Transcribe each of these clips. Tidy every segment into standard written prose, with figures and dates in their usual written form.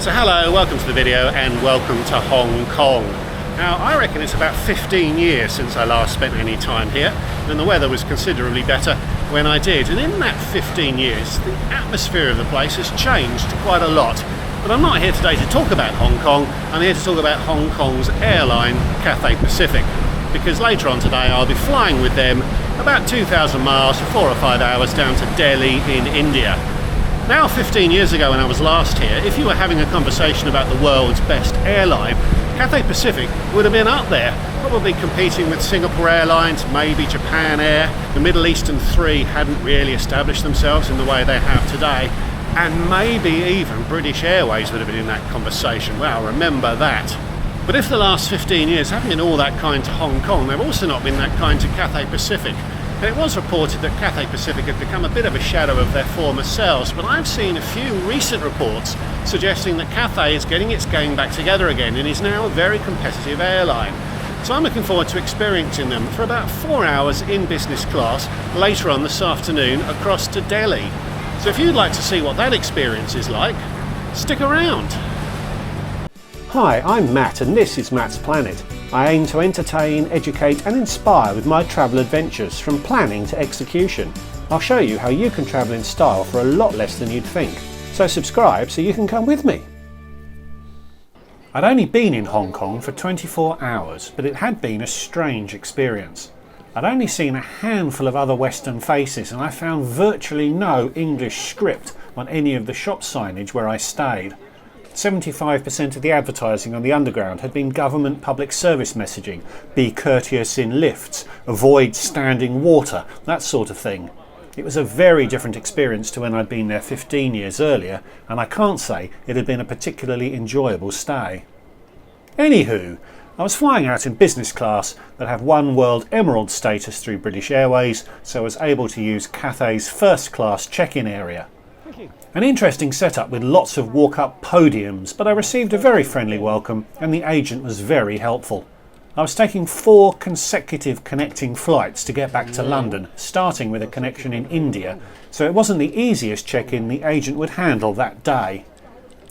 So hello, welcome to the video and welcome to Hong Kong. Now I reckon it's about 15 years since I last spent any time here, and the weather was considerably better when I did. And in that 15 years the atmosphere of the place has changed quite a lot. But I'm not here today to talk about Hong Kong, I'm here to talk about Hong Kong's airline Cathay Pacific, because later on today I'll be flying with them about 2,000 miles for 4 or 5 hours down to Delhi in India. Now 15 years ago when I was last here, if you were having a conversation about the world's best airline, Cathay Pacific would have been up there, probably competing with Singapore Airlines, maybe Japan Air. The Middle Eastern three hadn't really established themselves in the way they have today, and maybe even British Airways would have been in that conversation. Well, remember that. But if the last 15 years haven't been all that kind to Hong Kong, they've also not been that kind to Cathay Pacific. It was reported that Cathay Pacific had become a bit of a shadow of their former selves, but I've seen a few recent reports suggesting that Cathay is getting its game back together again and is now a very competitive airline. So I'm looking forward to experiencing them for about 4 hours in business class later on this afternoon across to Delhi. So if you'd like to see what that experience is like, stick around. Hi, I'm Matt and this is Matt's Planet. I aim to entertain, educate and inspire with my travel adventures from planning to execution. I'll show you how you can travel in style for a lot less than you'd think. So subscribe so you can come with me. I'd only been in Hong Kong for 24 hours, but it had been a strange experience. I'd only seen a handful of other Western faces and I found virtually no English script on any of the shop signage where I stayed. 75% of the advertising on the underground had been government public service messaging, be courteous in lifts, avoid standing water, that sort of thing. It was a very different experience to when I'd been there 15 years earlier, and I can't say it had been a particularly enjoyable stay. Anywho, I was flying out in business class that have One World Emerald status through British Airways, so I was able to use Cathay's first class check-in area. An interesting setup with lots of walk-up podiums, but I received a very friendly welcome and the agent was very helpful. I was taking 4 consecutive connecting flights to get back to London, starting with a connection in India, so it wasn't the easiest check-in the agent would handle that day.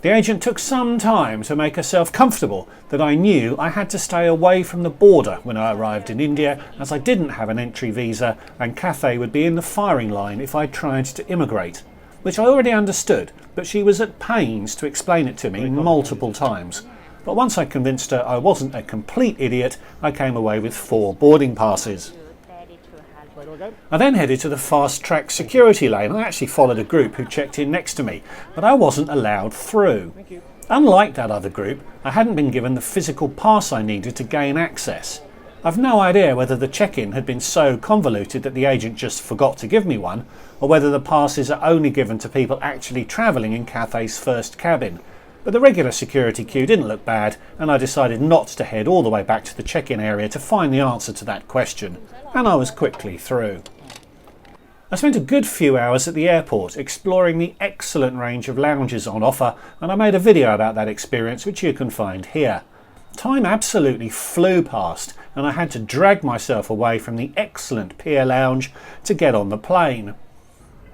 The agent took some time to make herself comfortable that I knew I had to stay away from the border when I arrived in India, as I didn't have an entry visa and Cathay would be in the firing line if I tried to immigrate. Which I already understood, but she was at pains to explain it to me multiple times. But once I convinced her I wasn't a complete idiot, I came away with 4 boarding passes. I then headed to the fast-track security lane. I actually followed a group who checked in next to me, but I wasn't allowed through. Unlike that other group, I hadn't been given the physical pass I needed to gain access. I've no idea whether the check-in had been so convoluted that the agent just forgot to give me one, or whether the passes are only given to people actually travelling in Cathay's first cabin. But the regular security queue didn't look bad, and I decided not to head all the way back to the check-in area to find the answer to that question, and I was quickly through. I spent a good few hours at the airport exploring the excellent range of lounges on offer, and I made a video about that experience which you can find here. Time absolutely flew past and I had to drag myself away from the excellent pier lounge to get on the plane.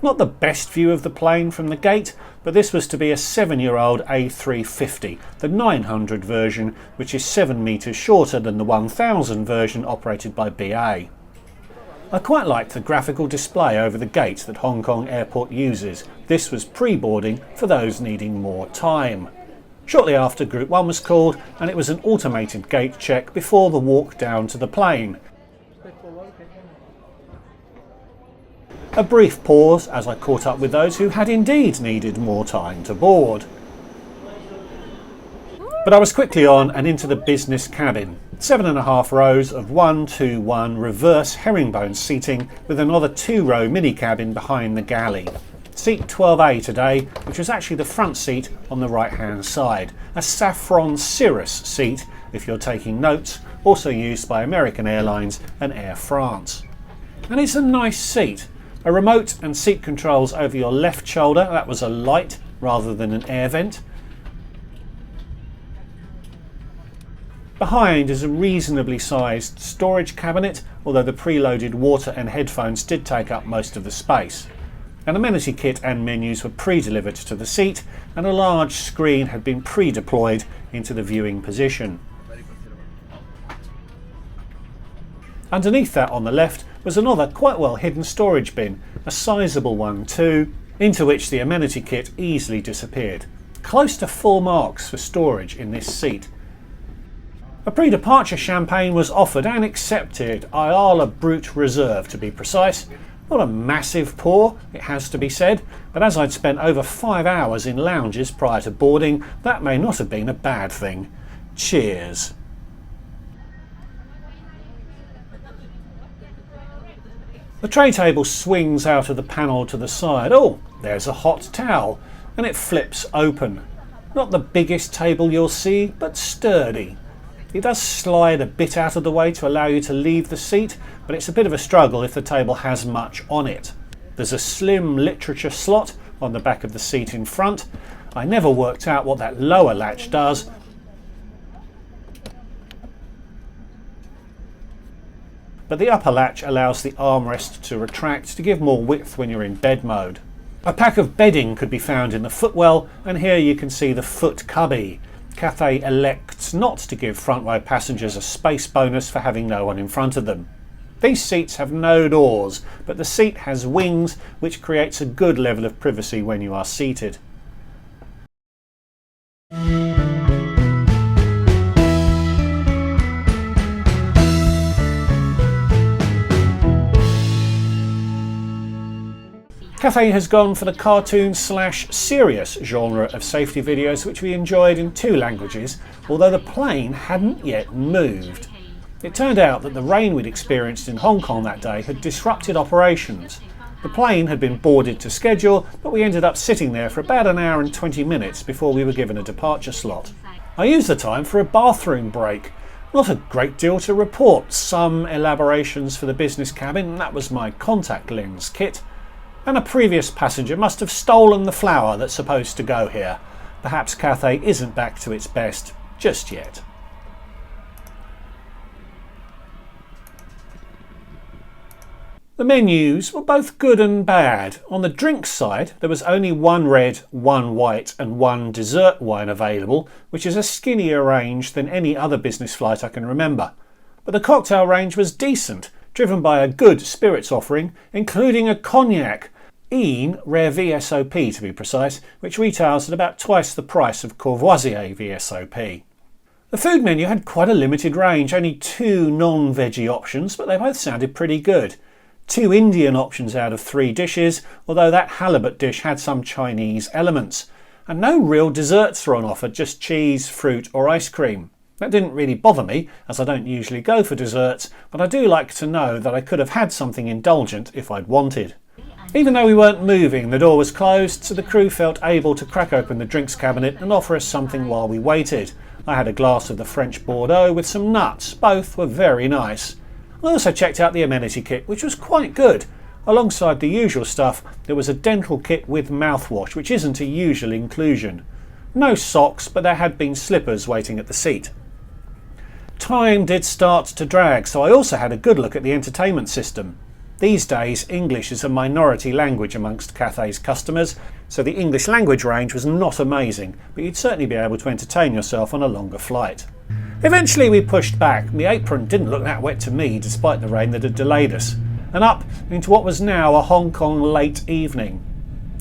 Not the best view of the plane from the gate, but this was to be a 7-year-old A350, the 900 version, which is 7 metres shorter than the 1000 version operated by BA. I quite liked the graphical display over the gate that Hong Kong Airport uses. This was pre-boarding for those needing more time. Shortly after Group 1 was called and it was an automated gate check before the walk down to the plane. A brief pause as I caught up with those who had indeed needed more time to board. But I was quickly on and into the business cabin. 7.5 rows of 1-2-1 reverse herringbone seating with another 2-row mini cabin behind the galley. Seat 12A today, which was actually the front seat on the right hand side. A saffron cirrus seat, if you're taking notes, also used by American Airlines and Air France. And it's a nice seat. A remote and seat controls over your left shoulder, that was a light rather than an air vent. Behind is a reasonably sized storage cabinet, although the preloaded water and headphones did take up most of the space. An amenity kit and menus were pre-delivered to the seat, and a large screen had been pre-deployed into the viewing position. Underneath that on the left was another quite well hidden storage bin, a sizable one too, into which the amenity kit easily disappeared. Close to full marks for storage in this seat. A pre-departure champagne was offered and accepted, Ayala Brut Reserve to be precise. Not a massive pour, it has to be said, but as I'd spent over 5 hours in lounges prior to boarding, that may not have been a bad thing. Cheers. The tray table swings out of the panel to the side. Oh, there's a hot towel, and it flips open. Not the biggest table you'll see, but sturdy. It does slide a bit out of the way to allow you to leave the seat, but it's a bit of a struggle if the table has much on it. There's a slim literature slot on the back of the seat in front. I never worked out what that lower latch does, but the upper latch allows the armrest to retract to give more width when you're in bed mode. A pack of bedding could be found in the footwell, and here you can see the foot cubby. Cathay elects not to give front row passengers a space bonus for having no one in front of them. These seats have no doors, but the seat has wings, which creates a good level of privacy when you are seated. Cathay has gone for the cartoon/serious genre of safety videos, which we enjoyed in 2 languages, although the plane hadn't yet moved. It turned out that the rain we'd experienced in Hong Kong that day had disrupted operations. The plane had been boarded to schedule, but we ended up sitting there for about an hour and 20 minutes before we were given a departure slot. I used the time for a bathroom break. Not a great deal to report. Some elaborations for the business cabin, that was my contact lens kit. And a previous passenger must have stolen the flower that's supposed to go here. Perhaps Cathay isn't back to its best just yet. The menus were both good and bad. On the drinks side, there was only 1 red, 1 white and 1 dessert wine available, which is a skinnier range than any other business flight I can remember. But the cocktail range was decent, driven by a good spirits offering, including a cognac, Een Rare VSOP to be precise, which retails at about twice the price of Courvoisier VSOP. The food menu had quite a limited range, only 2 non-veggie options, but they both sounded pretty good. 2 Indian options out of 3 dishes, although that halibut dish had some Chinese elements. And no real desserts were on offer, just cheese, fruit or ice cream. That didn't really bother me, as I don't usually go for desserts, but I do like to know that I could have had something indulgent if I'd wanted. Even though we weren't moving, the door was closed, so the crew felt able to crack open the drinks cabinet and offer us something while we waited. I had a glass of the French Bordeaux with some nuts. Both were very nice. I also checked out the amenity kit, which was quite good. Alongside the usual stuff, there was a dental kit with mouthwash, which isn't a usual inclusion. No socks, but there had been slippers waiting at the seat. Time did start to drag, so I also had a good look at the entertainment system. These days, English is a minority language amongst Cathay's customers, so the English language range was not amazing, but you'd certainly be able to entertain yourself on a longer flight. Eventually we pushed back, and the apron didn't look that wet to me despite the rain that had delayed us, and up into what was now a Hong Kong late evening.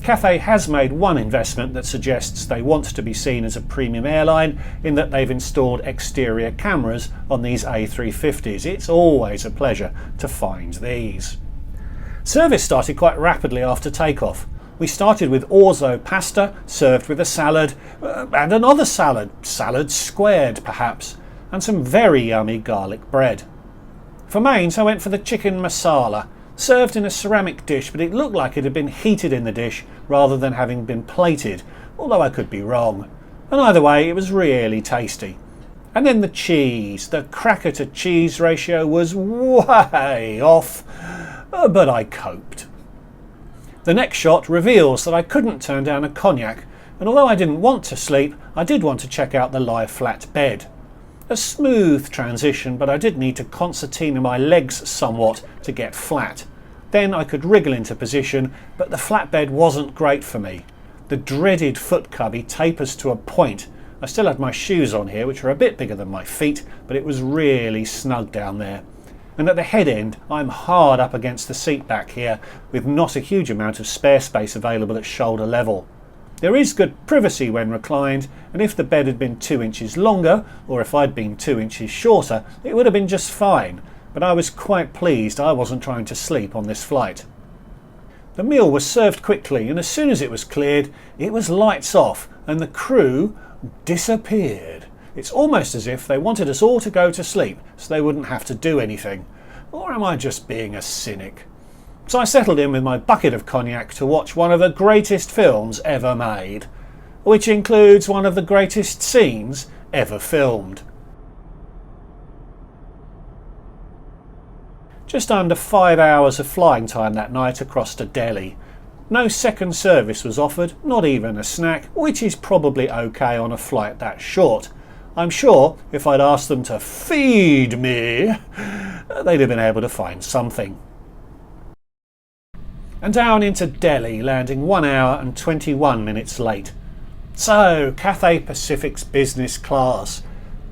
Cathay has made one investment that suggests they want to be seen as a premium airline, in that they've installed exterior cameras on these A350s. It's always a pleasure to find these. Service started quite rapidly after takeoff. We started with orzo pasta, served with a salad, and another salad squared perhaps, and some very yummy garlic bread. For mains I went for the chicken masala, served in a ceramic dish, but it looked like it had been heated in the dish rather than having been plated, although I could be wrong. And either way, it was really tasty. And then the cheese. The cracker to cheese ratio was way off, but I coped. The next shot reveals that I couldn't turn down a cognac, and although I didn't want to sleep, I did want to check out the lie flat bed. A smooth transition, but I did need to concertina my legs somewhat to get flat. Then I could wriggle into position, but the flatbed wasn't great for me. The dreaded foot cubby tapers to a point. I still had my shoes on here, which are a bit bigger than my feet, but it was really snug down there. And at the head end, I'm hard up against the seat back here, with not a huge amount of spare space available at shoulder level. There is good privacy when reclined, and if the bed had been 2 inches longer, or if I'd been 2 inches shorter, it would have been just fine, but I was quite pleased I wasn't trying to sleep on this flight. The meal was served quickly, and as soon as it was cleared, it was lights off, and the crew disappeared. It's almost as if they wanted us all to go to sleep so they wouldn't have to do anything. Or am I just being a cynic? So I settled in with my bucket of cognac to watch one of the greatest films ever made, which includes one of the greatest scenes ever filmed. Just under 5 hours of flying time that night across to Delhi. No second service was offered, not even a snack, which is probably okay on a flight that short. I'm sure if I'd asked them to feed me, they'd have been able to find something. And down into Delhi, landing 1 hour and 21 minutes late. So, Cathay Pacific's business class.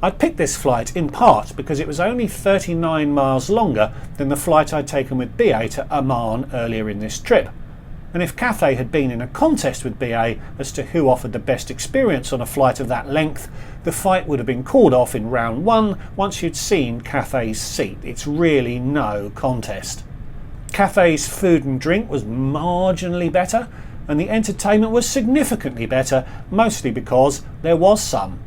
I'd picked this flight in part because it was only 39 miles longer than the flight I'd taken with BA to Amman earlier in this trip. And if Cathay had been in a contest with BA as to who offered the best experience on a flight of that length, the fight would have been called off in round one once you'd seen Cathay's seat. It's really no contest. Cathay's food and drink was marginally better, and the entertainment was significantly better, mostly because there was some.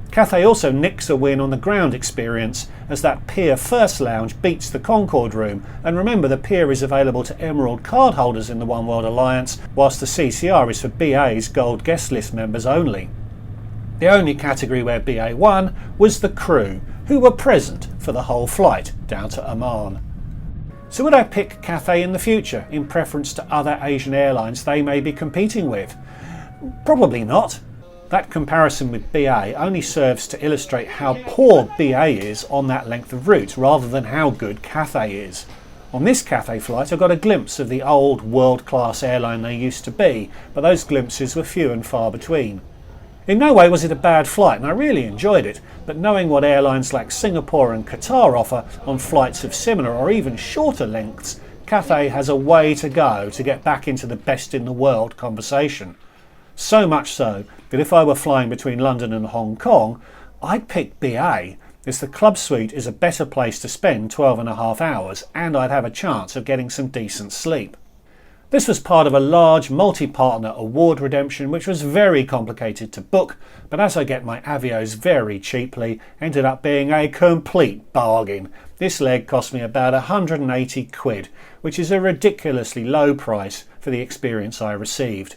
Cathay also nicks a win on the ground experience, as that Pier First Lounge beats the Concorde Room, and remember the Pier is available to Emerald card holders in the One World Alliance, whilst the CCR is for BA's Gold Guest List members only. The only category where BA won was the crew, who were present for the whole flight down to Amman. So would I pick Cathay in the future, in preference to other Asian airlines they may be competing with? Probably not. That comparison with BA only serves to illustrate how poor BA is on that length of route, rather than how good Cathay is. On this Cathay flight I got a glimpse of the old world-class airline they used to be, but those glimpses were few and far between. In no way was it a bad flight, and I really enjoyed it, but knowing what airlines like Singapore and Qatar offer on flights of similar or even shorter lengths, Cathay has a way to go to get back into the best in the world conversation. So much so that if I were flying between London and Hong Kong, I'd pick BA, as the club suite is a better place to spend 12.5 hours, and I'd have a chance of getting some decent sleep. This was part of a large multi-partner award redemption which was very complicated to book, but as I get my Avios very cheaply, ended up being a complete bargain. This leg cost me about 180 quid, which is a ridiculously low price for the experience I received.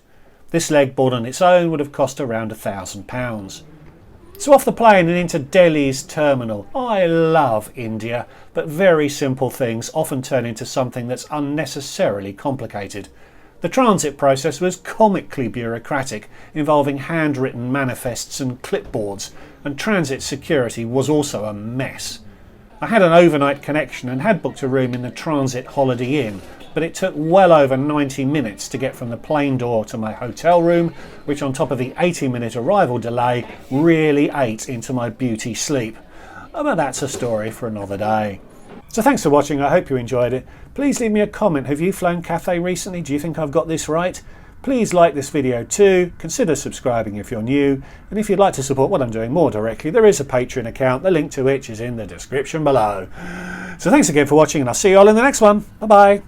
This leg bought on its own would have cost around £1,000. So off the plane and into Delhi's terminal. I love India, but very simple things often turn into something that's unnecessarily complicated. The transit process was comically bureaucratic, involving handwritten manifests and clipboards, and transit security was also a mess. I had an overnight connection and had booked a room in the Transit Holiday Inn, but it took well over 90 minutes to get from the plane door to my hotel room, which on top of the 80-minute arrival delay really ate into my beauty sleep. But that's a story for another day. So thanks for watching, I hope you enjoyed it. Please leave me a comment. Have you flown Cathay recently? Do you think I've got this right? Please like this video too, consider subscribing if you're new, and if you'd like to support what I'm doing more directly, there is a Patreon account, the link to which is in the description below. So thanks again for watching, and I'll see you all in the next one. Bye bye.